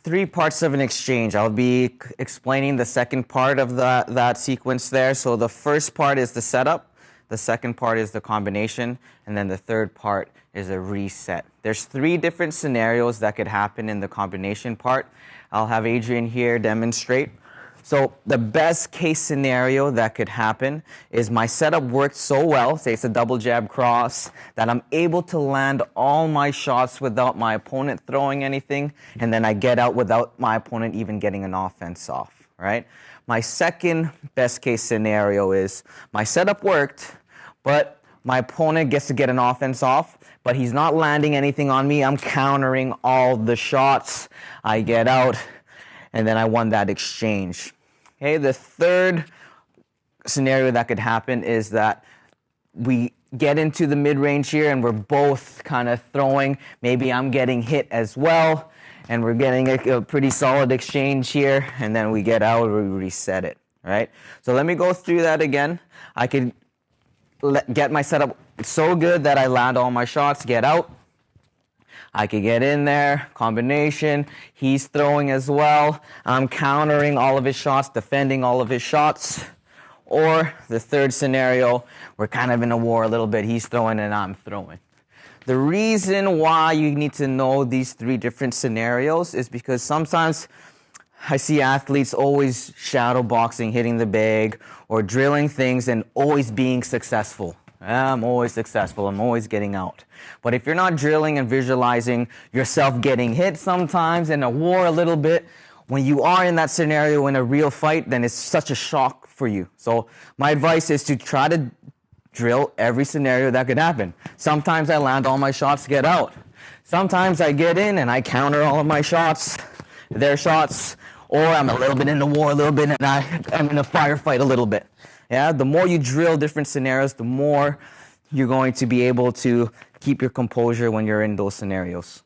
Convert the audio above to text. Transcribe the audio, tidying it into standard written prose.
three parts of an exchange. I'll be explaining the second part of that sequence there. So the first part is the setup, the second part is the combination, and then the third part is a reset. There's three different scenarios that could happen in the combination part. I'll have Adrian here demonstrate. So the best case scenario that could happen is my setup worked so well, say it's a double jab cross, that I'm able to land all my shots without my opponent throwing anything, and then I get out without my opponent even getting an offense off, right? My second best case scenario is my setup worked, but my opponent gets to get an offense off, but he's not landing anything on me. I'm countering all the shots. I get out, and then I won that exchange. Okay, the third scenario that could happen is that we get into the mid-range here and we're both kind of throwing. Maybe I'm getting hit as well, and we're getting a pretty solid exchange here, and then we get out or we reset it, right? So let me go through that again. I could get my setup so good that I land all my shots, get out. I could get in there, combination, he's throwing as well. I'm countering all of his shots, defending all of his shots. Or the third scenario, we're kind of in a war a little bit. He's throwing and I'm throwing. The reason why you need to know these three different scenarios is because sometimes I see athletes always shadow boxing, hitting the bag, or drilling things and always being successful. I'm always successful, I'm always getting out. But if you're not drilling and visualizing yourself getting hit sometimes in a war a little bit, when you are in that scenario in a real fight, then it's such a shock for you. So my advice is to try to drill every scenario that could happen. Sometimes I land all my shots, get out. Sometimes I get in and I counter all of my shots, their shots, or I'm a little bit in the war a little bit and I'm in a firefight a little bit. Yeah, the more you drill different scenarios, the more you're going to be able to keep your composure when you're in those scenarios.